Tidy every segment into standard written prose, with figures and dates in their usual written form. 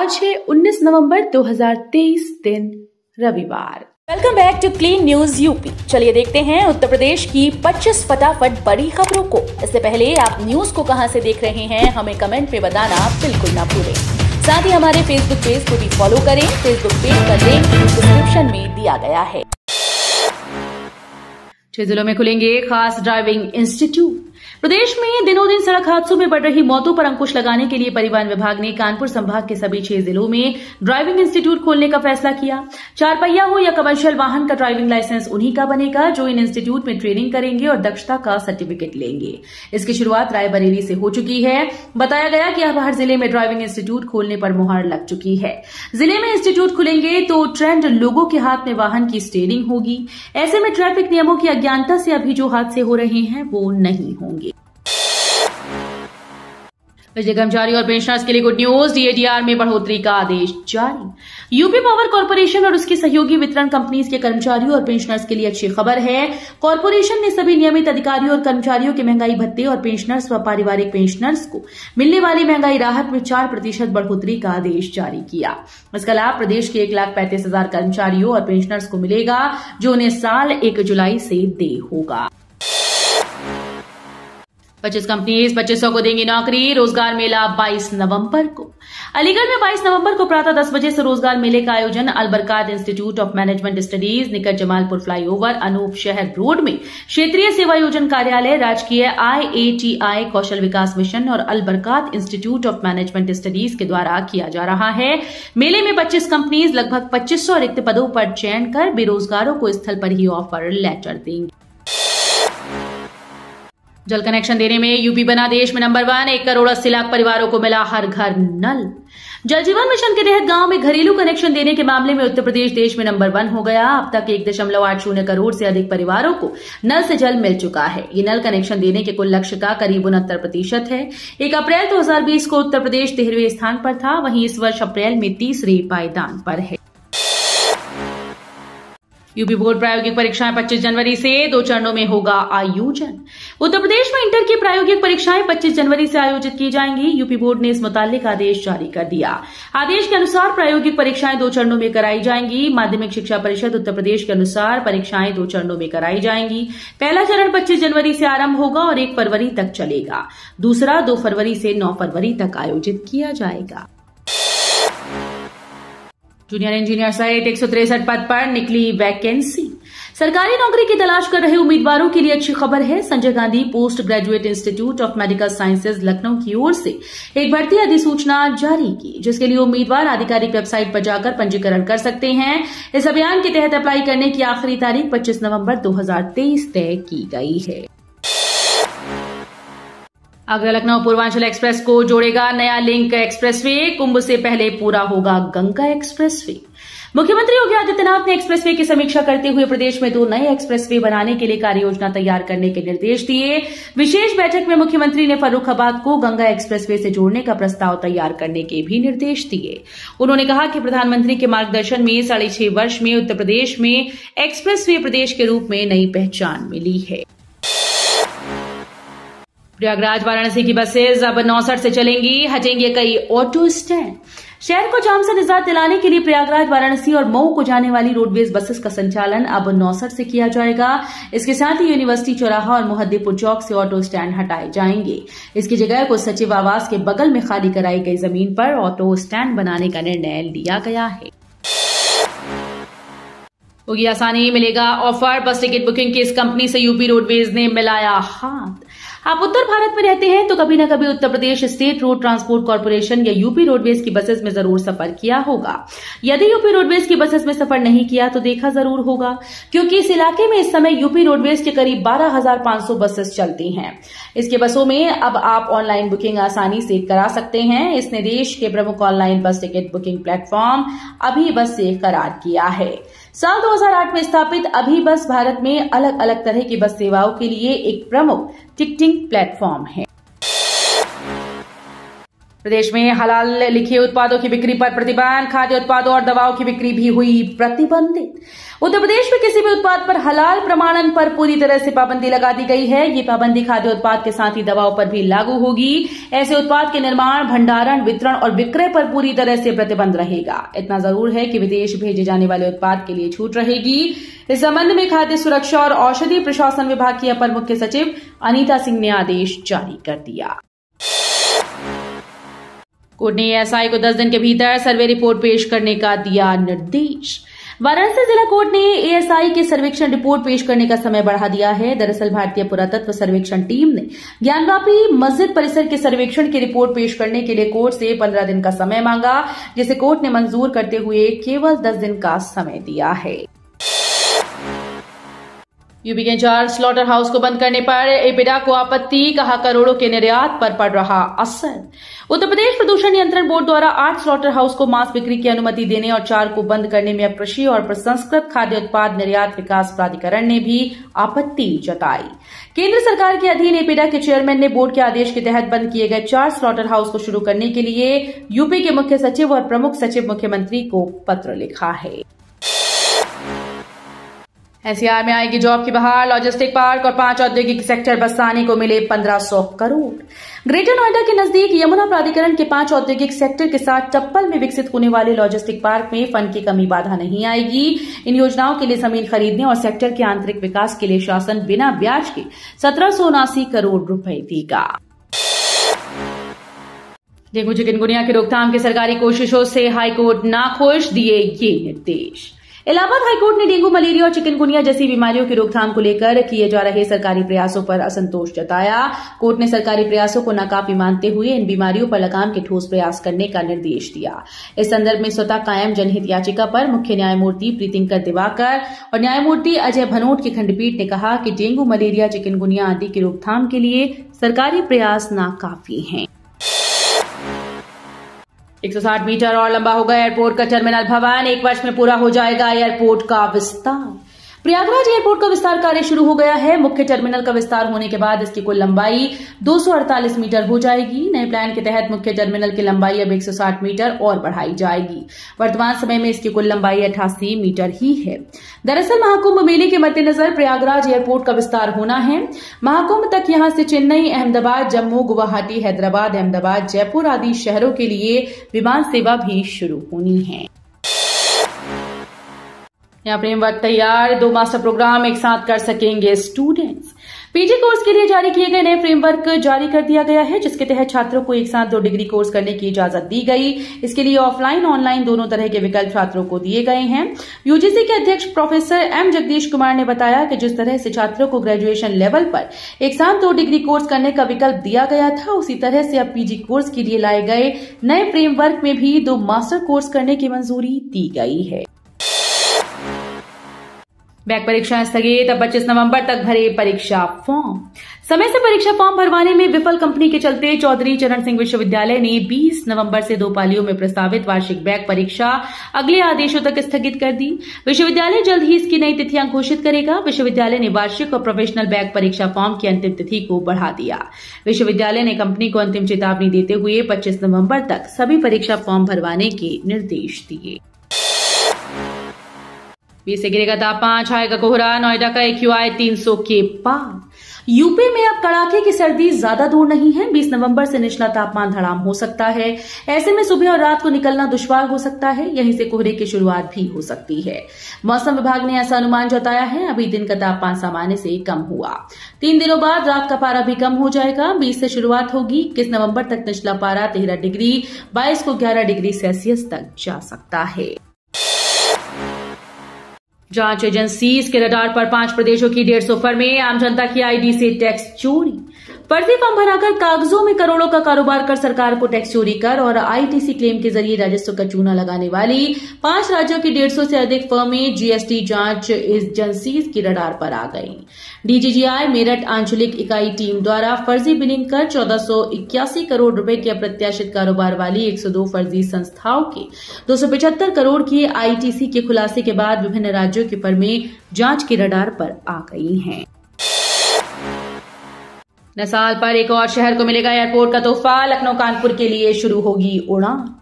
आज है 19 नवंबर 2023 दिन रविवार। Welcome back to Clean News UP. चलिए देखते हैं उत्तर प्रदेश की 25 फटाफट बड़ी खबरों को। इससे पहले आप न्यूज को कहां से देख रहे हैं हमें कमेंट में बताना बिल्कुल ना भूलें। साथ ही हमारे फेसबुक पेज को भी फॉलो करें। फेसबुक पेज का लिंक डिस्क्रिप्शन में दिया गया है। 6 जिलों में खुलेंगे खास ड्राइविंग इंस्टीट्यूट। प्रदेश में दिनों दिन सड़क हादसों में बढ़ रही मौतों पर अंकुश लगाने के लिए परिवहन विभाग ने कानपुर संभाग के सभी 6 जिलों में ड्राइविंग इंस्टीट्यूट खोलने का फैसला किया। 4 पहिया हो या कमर्शियल वाहन का ड्राइविंग लाइसेंस उन्हीं का बनेगा जो इन इंस्टीट्यूट में ट्रेनिंग करेंगे और दक्षता का सर्टिफिकेट लेंगे। इसकी शुरुआत रायबरेली से हो चुकी है। बताया गया कि अब हर जिले में ड्राइविंग इंस्टीट्यूट खोलने पर मुहर लग चुकी है। जिले में इंस्टीट्यूट खुलेंगे तो ट्रेंड लोगों के हाथ में वाहन की स्टीयरिंग होगी। ऐसे में ट्रैफिक नियमों की अज्ञानता से अभी जो हादसे हो रहे हैं वो नहीं होंगे। बिजली कर्मचारी और पेंशनर्स के लिए गुड न्यूज। डीएडीआर में बढ़ोतरी का आदेश जारी। यूपी पावर कॉर्पोरेशन और उसकी सहयोगी वितरण कंपनीज के कर्मचारियों और पेंशनर्स के लिए अच्छी खबर है। कॉर्पोरेशन ने सभी नियमित अधिकारियों और कर्मचारियों के महंगाई भत्ते और पेंशनर्स व पारिवारिक पेंशनर्स को मिलने वाली महंगाई राहत में 4% बढ़ोतरी का आदेश जारी किया। इसका लाभ प्रदेश के 1,35,000 कर्मचारियों और पेंशनर्स को मिलेगा जो उन्हें साल 1 जुलाई से देय होगा। 25 कंपनीज 2500 को देंगी नौकरी। रोजगार मेला 22 नवंबर को। अलीगढ़ में 22 नवंबर को प्रातः 10 बजे से रोजगार मेले का आयोजन अलबरकात इंस्टीट्यूट ऑफ मैनेजमेंट स्टडीज निकट जमालपुर फ्लाईओवर अनूप शहर रोड में क्षेत्रीय सेवायोजन कार्यालय, राजकीय IATI कौशल विकास मिशन और अलबरकात इंस्टीट्यूट ऑफ मैनेजमेंट स्टडीज के द्वारा किया जा रहा है। मेले में 25 कंपनीज लगभग 2500 रिक्त पदों पर चयन कर बेरोजगारों को स्थल पर ही ऑफर लेटर देंगे। जल कनेक्शन देने में यूपी बना देश में नंबर 1। 1 करोड़ 80 लाख परिवारों को मिला हर घर नल। जल जीवन मिशन के तहत गांव में घरेलू कनेक्शन देने के मामले में उत्तर प्रदेश देश में नंबर 1 हो गया। अब तक 1.80 करोड़ से अधिक परिवारों को नल से जल मिल चुका है। ये नल कनेक्शन देने के कुल लक्ष्य का करीब 69% है। 1 अप्रैल 2020 को उत्तर प्रदेश 13वें स्थान पर था। वहीं इस वर्ष अप्रैल में 3रे पायदान पर है। यूपी बोर्ड प्रायोगिक परीक्षाएं 25 जनवरी से 2 चरणों में होगा आयोजन। उत्तर प्रदेश में इंटर की प्रायोगिक परीक्षाएं 25 जनवरी से आयोजित की जाएंगी। यूपी बोर्ड ने इस मुतालिक आदेश जारी कर दिया। आदेश के अनुसार प्रायोगिक परीक्षाएं 2 चरणों में कराई जाएंगी। माध्यमिक शिक्षा परिषद उत्तर प्रदेश के अनुसार परीक्षाएं 2 चरणों में कराई जाएंगी। पहला चरण 25 जनवरी से आरंभ होगा और 1 फरवरी तक चलेगा। दूसरा 2 फरवरी से 9 फरवरी तक आयोजित किया जाएगा। जूनियर इंजीनियर सहित 163 पद पर निकली वैकेंसी। सरकारी नौकरी की तलाश कर रहे उम्मीदवारों के लिए अच्छी खबर है। Sanjay Gandhi post graduate institute of medical sciences Lucknow की ओर से एक भर्ती अधिसूचना जारी की, जिसके लिए उम्मीदवार आधिकारिक वेबसाइट पर जाकर पंजीकरण कर सकते हैं। इस अभियान के तहत अप्लाई करने की आखिरी तारीख 25 नवंबर 2023 तय की गई है। आगरा लखनऊ पूर्वांचल एक्सप्रेस को जोड़ेगा नया लिंक एक्सप्रेसवे। कुंभ से पहले पूरा होगा गंगा एक्सप्रेसवे। मुख्यमंत्री योगी आदित्यनाथ ने एक्सप्रेसवे की समीक्षा करते हुए प्रदेश में 2 नए एक्सप्रेसवे बनाने के लिए कार्ययोजना तैयार करने के निर्देश दिए। विशेष बैठक में मुख्यमंत्री ने फर्रुखाबाद को गंगा एक्सप्रेसवे से जोड़ने का प्रस्ताव तैयार करने के भी निर्देश दिए। उन्होंने कहा कि प्रधानमंत्री के मार्गदर्शन में 6.5 वर्ष में उत्तर प्रदेश में एक्सप्रेसवे प्रदेश के रूप में नई पहचान मिली है। प्रयागराज वाराणसी की बसेज अब 69 से चलेंगी। हटेंगे कई ऑटो स्टैंड। शहर को जाम से निजात दिलाने के लिए प्रयागराज, वाराणसी और मऊ को जाने वाली रोडवेज बसेस का संचालन अब 69 से किया जाएगा। इसके साथ ही यूनिवर्सिटी चौराहा और मोहद्दीपुर चौक से ऑटो स्टैंड हटाए जाएंगे। इसकी जगह को सचिव आवास के बगल में खाली कराई गई जमीन पर ऑटो स्टैंड बनाने का निर्णय लिया गया है। होगी आसानी, मिलेगा ऑफर। बस टिकट बुकिंग की इस कंपनी से यूपी रोडवेज ने मिलाया हाथ। आप उत्तर भारत में रहते हैं तो कभी न कभी Uttar Pradesh state road transport corporation या यूपी रोडवेज की बसेस में जरूर सफर किया होगा। यदि यूपी रोडवेज की बसेस में सफर नहीं किया तो देखा जरूर होगा, क्योंकि इस इलाके में इस समय यूपी रोडवेज के करीब 12,500 बसेस चलती हैं। इसके बसों में अब आप ऑनलाइन बुकिंग आसानी से करा सकते हैं। इसने देश के प्रमुख ऑनलाइन बस टिकट बुकिंग प्लेटफॉर्म अभी बस से करार किया है। साल 2008 में स्थापित अभी बस भारत में अलग अलग तरह की बस सेवाओं के लिए एक प्रमुख टिकटिंग प्लेटफॉर्म है। प्रदेश में हलाल लिखे उत्पादों की बिक्री पर प्रतिबंध, खाद्य उत्पादों और दवाओं की बिक्री भी हुई प्रतिबंधित। उत्तर प्रदेश में किसी भी उत्पाद पर हलाल प्रमाणन पर पूरी तरह से पाबंदी लगा दी गई है। ये पाबंदी खाद्य उत्पाद के साथ ही दवाओं पर भी लागू होगी। ऐसे उत्पाद के निर्माण, भंडारण, वितरण और विक्रय पर पूरी तरह से प्रतिबंध रहेगा। इतना जरूर है कि विदेश भेजे जाने वाले उत्पाद के लिए छूट रहेगी। इस संबंध में खाद्य सुरक्षा और औषधि प्रशासन विभाग की अपर मुख्य सचिव अनीता सिंह ने आदेश जारी कर दिया। कोर्ट ने एएसआई को 10 दिन के भीतर सर्वे रिपोर्ट पेश करने का दिया निर्देश। वाराणसी जिला कोर्ट ने एएसआई के सर्वेक्षण रिपोर्ट पेश करने का समय बढ़ा दिया है। दरअसल भारतीय पुरातत्व सर्वेक्षण टीम ने ज्ञानवापी मस्जिद परिसर के सर्वेक्षण की रिपोर्ट पेश करने के लिए कोर्ट से 15 दिन का समय मांगा, जिसे कोर्ट ने मंजूर करते हुए केवल 10 दिन का समय दिया है। यूपी के 4 स्लॉटर हाउस को बंद करने पर एपिडा को आपत्ति, कहा करोड़ों के निर्यात पर पड़ रहा असर। उत्तर प्रदेश प्रदूषण नियंत्रण बोर्ड द्वारा 8 स्लॉटर हाउस को मांस बिक्री की अनुमति देने और 4 को बंद करने में कृषि और प्रसंस्कृत खाद्य उत्पाद निर्यात विकास प्राधिकरण ने भी आपत्ति जताई। केंद्र सरकार के अधीन एपिडा के चेयरमैन ने बोर्ड के आदेश के तहत बंद किए गए 4 स्लॉटर हाउस को शुरू करने के लिए यूपी के मुख्य सचिव और प्रमुख सचिव मुख्यमंत्री को पत्र लिखा है। एनसीआर में आएगी जॉब की बहार, लॉजिस्टिक पार्क और 5 औद्योगिक सेक्टर बसाने को मिले 1500 करोड़। ग्रेटर नोएडा के नजदीक यमुना प्राधिकरण के 5 औद्योगिक सेक्टर के साथ टप्पल में विकसित होने वाले लॉजिस्टिक पार्क में फंड की कमी बाधा नहीं आएगी। इन योजनाओं के लिए जमीन खरीदने और सेक्टर के आंतरिक विकास के लिए शासन बिना ब्याज के 1779 करोड़ रुपए देगा। डेंगू चिकनगुनिया की रोकथाम की सरकारी कोशिशों से हाईकोर्ट नाखुश, दिए ये निर्देश। इलाहाबाद हाईकोर्ट ने डेंगू, मलेरिया और चिकनगुनिया जैसी बीमारियों की रोकथाम को लेकर किए जा रहे सरकारी प्रयासों पर असंतोष जताया। कोर्ट ने सरकारी प्रयासों को नाकाफी मानते हुए इन बीमारियों पर लगाम के ठोस प्रयास करने का निर्देश दिया। इस संदर्भ में स्वतः कायम जनहित याचिका पर मुख्य न्यायमूर्ति प्रीतिंकर दिवाकर और न्यायमूर्ति अजय भनोट की खंडपीठ ने कहा कि डेंगू, मलेरिया, चिकनगुनिया आदि की रोकथाम के लिए सरकारी प्रयास नाकाफी हैं। 160 मीटर और लंबा होगा एयरपोर्ट का टर्मिनल भवन, 1 वर्ष में पूरा हो जाएगा एयरपोर्ट का विस्तार। प्रयागराज एयरपोर्ट का विस्तार कार्य शुरू हो गया है। मुख्य टर्मिनल का विस्तार होने के बाद इसकी कुल लंबाई 248 मीटर हो जाएगी। नए प्लान के तहत मुख्य टर्मिनल की लंबाई अब 160 मीटर और बढ़ाई जाएगी। वर्तमान समय में इसकी कुल लंबाई 88 मीटर ही है। दरअसल महाकुंभ मेले के मद्देनजर प्रयागराज एयरपोर्ट का विस्तार होना है। महाकुंभ तक यहां से चेन्नई, अहमदाबाद, जम्मू, गुवाहाटी, हैदराबाद, अहमदाबाद, जयपुर आदि शहरों के लिए विमान सेवा भी शुरू होनी है। यहाँ फ्रेमवर्क तैयार, 2 मास्टर प्रोग्राम एक साथ कर सकेंगे स्टूडेंट्स। पीजी कोर्स के लिए जारी किए गए नए फ्रेमवर्क जारी कर दिया गया है, जिसके तहत छात्रों को एक साथ 2 डिग्री कोर्स करने की इजाजत दी गई। इसके लिए ऑफलाइन, ऑनलाइन दोनों तरह के विकल्प छात्रों को दिए गए हैं। यूजीसी के अध्यक्ष प्रोफेसर एम जगदीश कुमार ने बताया कि जिस तरह से छात्रों को ग्रेजुएशन लेवल पर एक साथ 2 डिग्री कोर्स करने का विकल्प दिया गया था, उसी तरह से अब पीजी कोर्स के लिए लाए गए नए फ्रेमवर्क में भी 2 मास्टर कोर्स करने की मंजूरी दी गई है। बैक परीक्षाएं स्थगित, अब 25 नवंबर तक भरे परीक्षा फॉर्म। समय से परीक्षा फॉर्म भरवाने में विफल कंपनी के चलते चौधरी चरण सिंह विश्वविद्यालय ने 20 नवंबर से 2 पालियों में प्रस्तावित वार्षिक बैक परीक्षा अगले आदेशों तक स्थगित कर दी। विश्वविद्यालय जल्द ही इसकी नई तिथियां घोषित करेगा। विश्वविद्यालय ने वार्षिक और प्रोफेशनल बैक परीक्षा फॉर्म की अंतिम तिथि को बढ़ा दिया। विश्वविद्यालय ने कंपनी को अंतिम चेतावनी देते हुए 25 नवंबर तक सभी परीक्षा फॉर्म भरवाने के निर्देश दिए। 20 से गिरेगा तापमान, छाएगा कोहरा, नोएडा का AQI 300 के पार। यूपी में अब कड़ाके की सर्दी ज्यादा दूर नहीं है। 20 नवंबर से निचला तापमान धड़ाम हो सकता है। ऐसे में सुबह और रात को निकलना दुश्वार हो सकता है। यहीं से कोहरे की शुरुआत भी हो सकती है। मौसम विभाग ने ऐसा अनुमान जताया है। अभी दिन का तापमान सामान्य से कम हुआ। 3 दिनों बाद रात का पारा भी कम हो जाएगा। 20 से शुरुआत होगी। 21 नवंबर तक निचला पारा 13 डिग्री, 22 को 11 डिग्री सेल्सियस तक जा सकता है। जांच एजेंसीज के रडार पर 5 प्रदेशों की 150 फर्में, आम जनता की आईडी से टैक्स चोरी। फर्जी फॉर्म बनाकर कागजों में करोड़ों का कारोबार कर सरकार को टैक्स चोरी कर और आईटीसी क्लेम के जरिए राजस्व का चूना लगाने वाली 5 राज्यों की 150 से अधिक फर्में जीएसटी जांच एजेंसीज की रडार पर आ गई। डीजीजीआई मेरठ आंचलिक इकाई टीम द्वारा फर्जी बिलिंग कर 1481 करोड़ रुपए के अप्रत्याशित कारोबार वाली 102 फर्जी संस्थाओं के 275 करोड़ के आईटीसी के खुलासे के बाद विभिन्न राज्यों की फर्में जांच के रडार पर आ गई हैं। नए साल पर एक और शहर को मिलेगा एयरपोर्ट का तोहफा। लखनऊ कानपुर के लिए शुरू होगी उड़ान।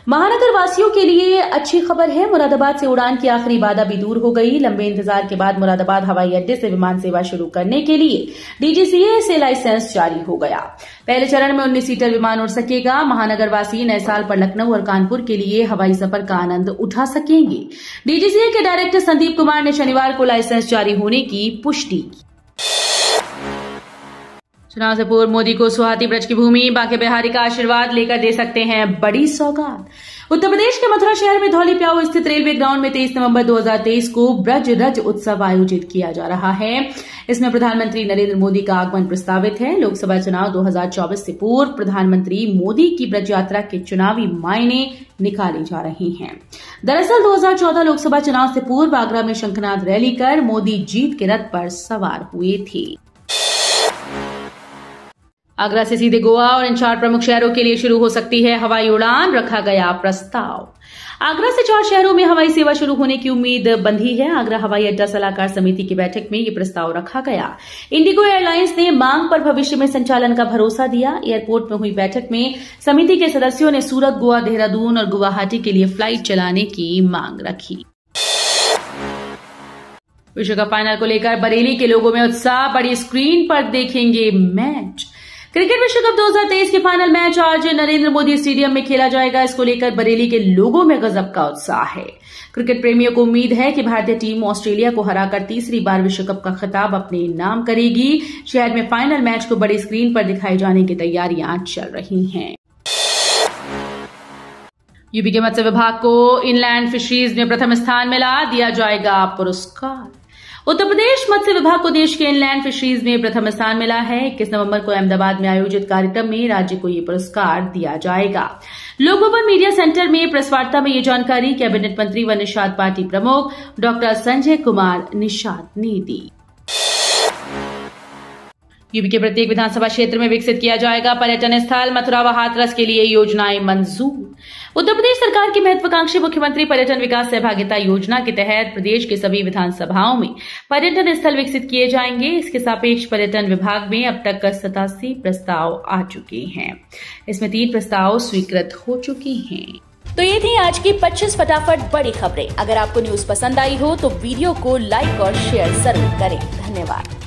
महानगर वासियों के लिए अच्छी खबर है। मुरादाबाद से उड़ान की आखिरी बाधा भी दूर हो गई। लंबे इंतजार के बाद मुरादाबाद हवाई अड्डे से विमान सेवा शुरू करने के लिए डीजीसीए से लाइसेंस जारी हो गया। पहले चरण में 19 सीटर विमान उड़ सकेगा। महानगर वासी नए साल पर लखनऊ और कानपुर के लिए हवाई सफर का आनंद उठा सकेंगे। डीजीसीए के डायरेक्टर संदीप कुमार ने शनिवार को लाइसेंस जारी होने की पुष्टि की। चुनाव से पूर्व मोदी को सुहाती ब्रज की भूमि बांके बिहारी का आशीर्वाद लेकर दे सकते हैं बड़ी सौगात। उत्तर प्रदेश के मथुरा शहर में धौली प्याऊ स्थित रेलवे ग्राउंड में 23 नवंबर 2023 को ब्रज रज उत्सव आयोजित किया जा रहा है। इसमें प्रधानमंत्री नरेंद्र मोदी का आगमन प्रस्तावित है। लोकसभा चुनाव 2024 से पूर्व प्रधानमंत्री मोदी की ब्रज यात्रा के चुनावी मायने निकाले जा रहे हैं। दरअसल 2014 लोकसभा चुनाव से पूर्व आगरा में शंखनाद रैली कर मोदी जीत के रथ पर सवार हुए थे। आगरा से सीधे गोवा और इन 4 प्रमुख शहरों के लिए शुरू हो सकती है हवाई उड़ान, रखा गया प्रस्ताव। आगरा से 4 शहरों में हवाई सेवा शुरू होने की उम्मीद बंधी है। आगरा हवाई अड्डा सलाहकार समिति की बैठक में ये प्रस्ताव रखा गया। इंडिगो एयरलाइंस ने मांग पर भविष्य में संचालन का भरोसा दिया। एयरपोर्ट में हुई बैठक में समिति के सदस्यों ने सूरत, गोवा, देहरादून और गुवाहाटी के लिए फ्लाइट चलाने की मांग रखी। विश्व कप फाइनल को लेकर बरेली के लोगों में उत्साह। बड़ी स्क्रीन पर देखेंगे मैच। क्रिकेट विश्व कप 2023 के फाइनल मैच आज नरेंद्र मोदी स्टेडियम में खेला जाएगा। इसको लेकर बरेली के लोगों में गजब का उत्साह है। क्रिकेट प्रेमियों को उम्मीद है कि भारतीय टीम ऑस्ट्रेलिया को हराकर तीसरी बार विश्व कप का खिताब अपने नाम करेगी। शहर में फाइनल मैच को बड़ी स्क्रीन पर दिखाए जाने की तैयारियां चल रही हैं। यूपी के मत्स्य विभाग को इनलैंड फिशरीज में प्रथम स्थान मिला, दिया जाएगा पुरस्कार। उत्तर प्रदेश मत्स्य विभाग को देश के इनलैंड फिशरीज में प्रथम स्थान मिला है। 21 नवंबर को अहमदाबाद में आयोजित कार्यक्रम में राज्य को ये पुरस्कार दिया जाएगा। लोक भवन मीडिया सेंटर में प्रेस वार्ता में ये जानकारी कैबिनेट मंत्री व निषाद पार्टी प्रमुख डॉक्टर संजय कुमार निषाद ने दी। यूपी के प्रत्येक विधानसभा क्षेत्र में विकसित किया जाएगा पर्यटन स्थल। मथुरा व हाथरस के लिए योजनाएं मंजूर। उत्तर प्रदेश सरकार की महत्वाकांक्षी मुख्यमंत्री पर्यटन विकास सहभागिता योजना के तहत प्रदेश के सभी विधानसभाओं में पर्यटन स्थल विकसित किए जाएंगे। इसके सापेक्ष पर्यटन विभाग में अब तक 87 प्रस्ताव आ चुके हैं। इसमें 3 प्रस्ताव स्वीकृत हो चुके हैं। तो ये थी आज की 25 फटाफट बड़ी खबरें। अगर आपको न्यूज पसंद आई हो तो वीडियो को लाइक और शेयर जरूर करें। धन्यवाद।